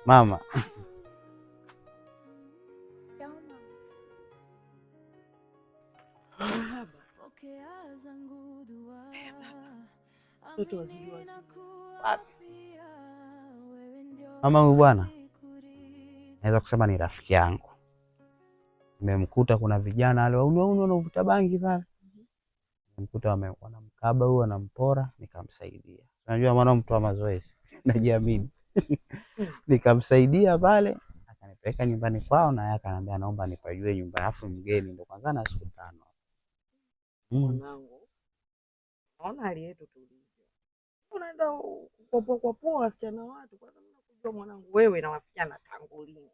Mama. Mama huyu bwana naweza kusema ni rafiki yangu. Nimemkuta kuna vijana wale wanavuta bangi pale. Nimemkuta wanamkaba huyu wanampora, nikamsaidia. Unajua maana mtu wa mazoezi, najiamini. Nikamsaidia pale, akanipeleka nyumbani kwao na yeye akaniambia naomba nipajue nyumba afu mgeni ndo kwanza na siku 5. Mwanangu. Naona hali yetu tulivyo. Unaenda kupoa wasichana watu kwanza unakujua mwanangu wewe na wasichana tangu lini?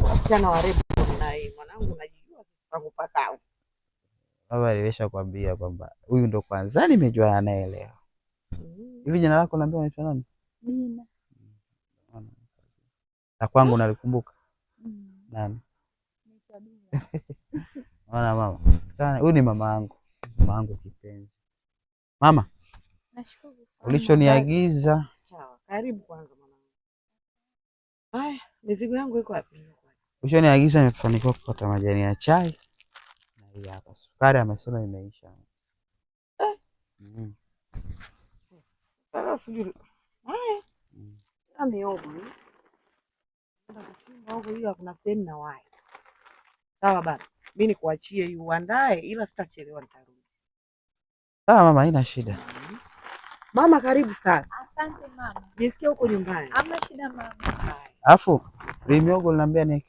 Wasichana warembo na yeye mwanangu najijua tangu pakao. Baba aliweza kuambia kwamba huyu ndo kwanza nimejua naye leo. Hivi jina lako naambia unaitwa nani? Dina. Na kwangu nalikumbuka. Nani? Mwana mama. Sana huyu ni mama yangu. Mama yangu kipenzi. Mama. Nashukuru. Ulichoniagiza. Sawa, karibu kwanza mwanangu. Haya, mizigo yangu iko wapi? Ulichoniagiza nimefanikiwa kupata majani ya chai. Na hii hapa sukari amesema imeisha. Sasa sijui. Haya. Ameoga. Ndio kuchimba huko ila kuna sehemu na wai. Sawa baba. Mimi nikuachie uandae ila sitachelewa nitarudi. Sawa mama, haina shida. Mama karibu sana. Asante mama. Jisikia huko nyumbani. Hamna shida mama. Alafu miogo niambia ni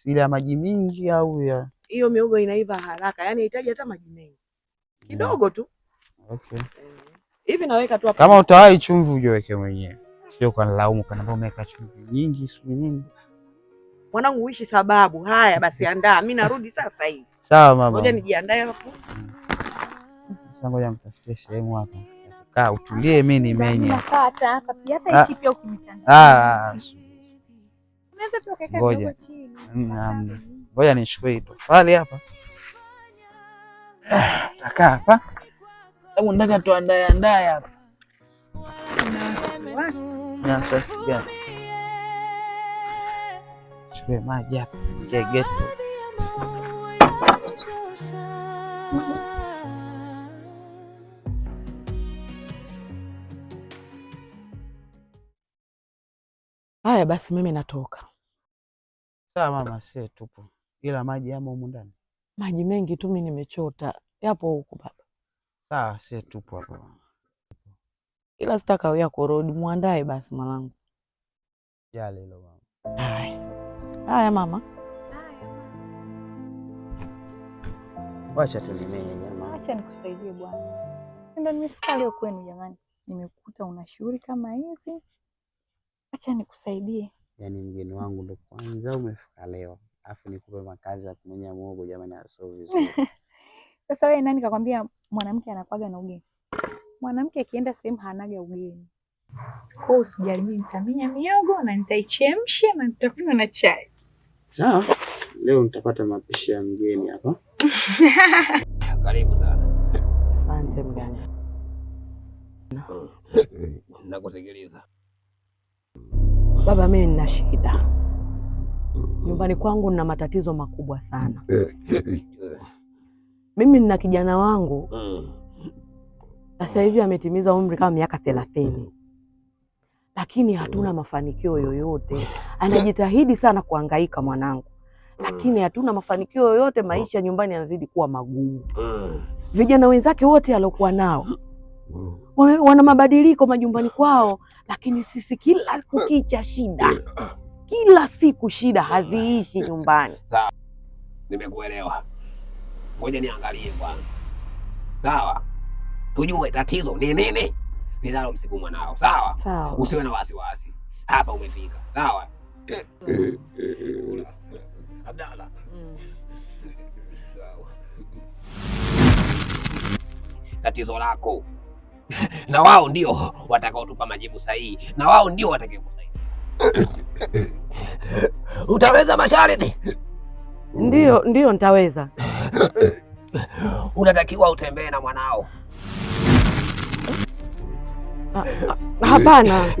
ile ya maji mingi au ya hiyo miogo inaiva haraka, yani inahitaji hata maji mengi. Kidogo tu. Okay. Hivi naweka tu hapa. Kama utawahi chumvi ujoweke mwenyewe. Sio kanilaumu kana umeweka chumvi nyingi siku nyingi. Mwanangu uishi sababu. Haya basi andaa. Mimi narudi sasa hivi. Sawa mama. Ngoja nijiandae hapo. Sasa ngoja nitafutie sehemu hapa. Kaa utulie mimi nimenye. Nakata hapa pia hata ichi pia ukimtanga. Unaweza pia kuweka kidogo chini. Ngoja nichukue hii tofali hapa. Takaa hapa. Hebu nataka tuandae hapa. Na sasa gani? Chukue maji hapa. Geto. Haya basi mimi natoka. Sawa mama, sisi tupo. Ila maji yamo humu ndani. Maji mengi tu mimi nimechota. Yapo huko baba. Sawa, sisi tupo hapa. Ila sitaka wewe kurudi, muandae basi mwanangu. Jale hilo mama. Haya mama. Wacha tulimenye nyama. Acha nikusaidie bwana. Si ndo nimefika leo kwenu jamani. Nimekuta una shughuli kama hizi. Acha nikusaidie. Yaani mgeni wangu ndo kwanza umefika leo. Alafu nikupe makazi ya kumenya muogo jamani aso vizuri. Sasa wewe nani kakwambia mwanamke anakuaga na ugeni? Mwanamke akienda sehemu hanaga ugeni. Kwa usijali, mimi nitamenya miogo na nitaichemsha na nitakunywa na chai. Sawa. Leo nitapata mapishi ya mgeni hapa. Karibu sana. Asante mgeni. Nakusikiliza. Baba, mimi nina shida. Nyumbani kwangu nina matatizo makubwa sana. Mimi nina kijana wangu. Sasa hivi ametimiza umri kama miaka 30. Lakini hatuna mafanikio yoyote. Anajitahidi sana kuhangaika mwanangu. Lakini hatuna mafanikio yoyote, maisha nyumbani yanazidi kuwa magumu. Vijana wenzake wote aliokuwa nao wana mabadiliko majumbani kwao, lakini sisi kila kukicha shida. Kila siku shida haziishi nyumbani. Sawa. Nimekuelewa. Ngoja niangalie kwanza. Sawa. Tujue tatizo ni nini? Nilalo msiku mwanao. Sawa? Sawa. Usiwe na wasiwasi. Hapa umefika. Sawa? Abdalla. Tatizo lako. Na wao ndio watakaotupa majibu sahihi. Na wao ndio watakaokusaidia. Utaweza masharti? Ndio nitaweza. Unatakiwa utembee na mwanao. Hapana.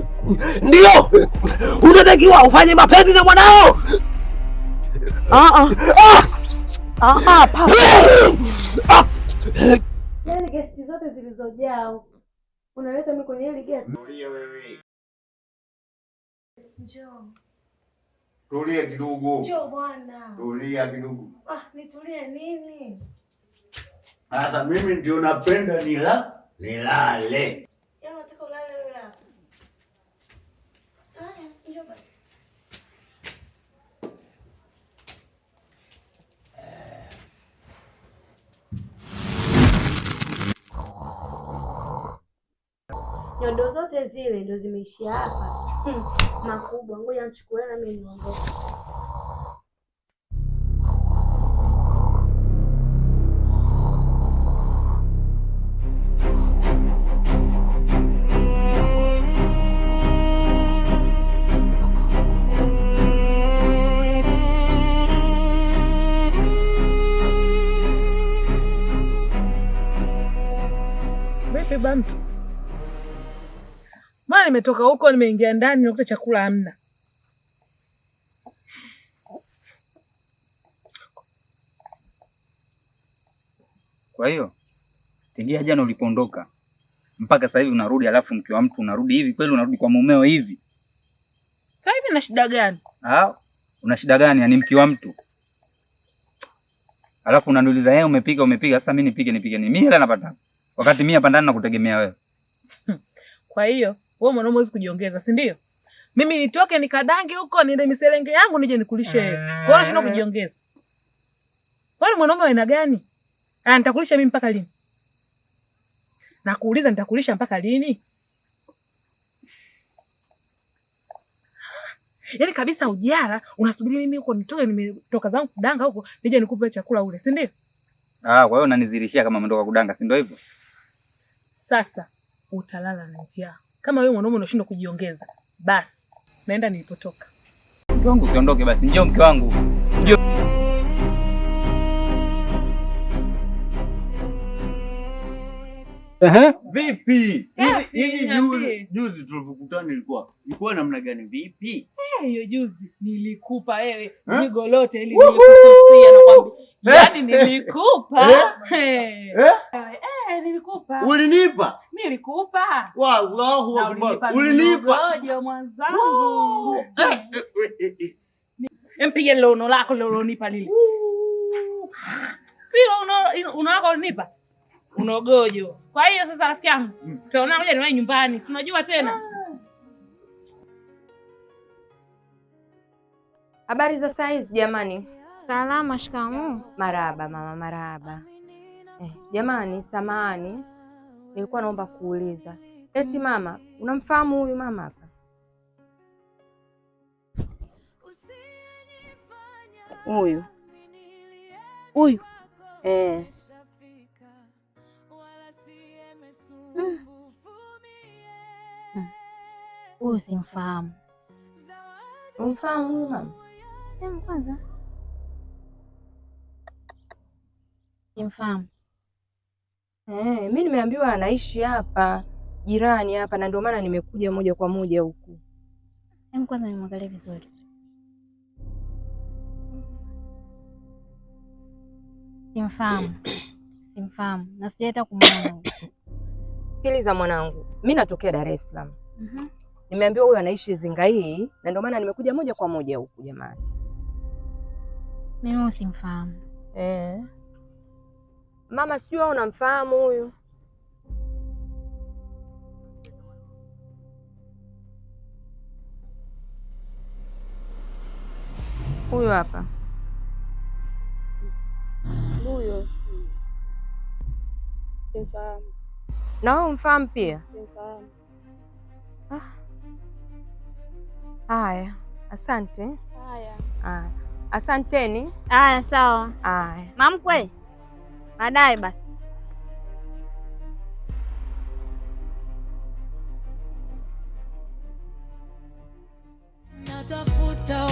Ndio unatakiwa ufanye mapenzi na mwanao. Yaani gesti zote zilizojaa unaleta mimi kwenye hili gesti. Tulia wewe. Njoo. Tulia kidogo. Njoo bwana. Tulia kidogo. Nitulie nini? Sasa mimi ndio napenda nilale. Yaani unataka ulale wewe hapa. Njoo basi. Nyondo zote zile ndio zimeishia hapa. Makubwa, ngoja nichukue na mimi niondoke. Vipi Bamtu? Maana nimetoka huko nimeingia ndani nakuta chakula hamna. Kwa hiyo tangia jana ulipoondoka mpaka sasa hivi unarudi, alafu mke wa mtu unarudi hivi kweli? Unarudi kwa mumeo hivi? Sasa hivi na shida gani? Una shida gani? Yaani mke wa mtu. Alafu unaniuliza yeye umepika. Sasa mimi nipike ni mimi hela napata. Wakati mimi hapa ndani nakutegemea wewe. Kwa hiyo wewe mwanaume huwezi kujiongeza, si ndio? Mimi nitoke nikadange huko niende miselenge yangu nije nikulishe wewe. Kwa hiyo unashindwa kujiongeza. Wewe mwanaume wa aina gani? Nitakulisha mimi mpaka lini? Nakuuliza nitakulisha mpaka lini? Yaani kabisa ujara unasubiri mimi huko nitoke, nimetoka zangu kudanga huko nije nikupe chakula ule, si ndio? Kwa hiyo unanidhirishia kama umetoka kudanga, si ndio hivyo? Sasa utalala na njaa. Kama wewe mwanaume unashindwa kujiongeza, basi naenda nilipotoka. Mke wangu usiondoke basi, njoo mke wangu. Njoo. Vipi? Hivi juzi tulipokutana ilikuwa namna gani vipi? Hiyo juzi nilikupa wewe zigo lote ili nilikususia na kwamba yaani nilikupa. Nilikupa. Ulinipa? Nilikupa. Wallahu akbar. Ulinipa. Ngoja mwanangu. Mpige lono lako lilonipa lile. Sio uno lako ulinipa. Unogojo. Kwa hiyo sasa rafiki yangu, tutaona ngoja niwahi nyumbani. Si unajua tena. Habari za saizi jamani? Salama, shikamoo. Marahaba mama, marahaba. Jamani, samahani. Nilikuwa naomba kuuliza. Eti mama, unamfahamu huyu mama hapa? Huyu. Huyu simfahamu. Umfahamu huyu mama? Kwanza simfahamu. Mimi nimeambiwa anaishi hapa jirani hapa, na ndio maana nimekuja moja kwa moja huku. Kwanza nimwangalie vizuri. Simfahamu. Na sijaita kumwona. Sikiliza mwanangu, mimi natokea Dar es Salaam. Nimeambiwa huyu anaishi Zinga hii, na ndio maana nimekuja moja kwa moja huku jamani. Mimi usimfahamu. Mama, sijui wewe unamfahamu huyu? Huyu hapa. Huyo. Simfahamu. Na wewe umfahamu pia? Simfahamu. Haya, asante. Haya. Asanteni. Haya, sawa. Haya. Mamkwe. Baadaye basi. Natafuta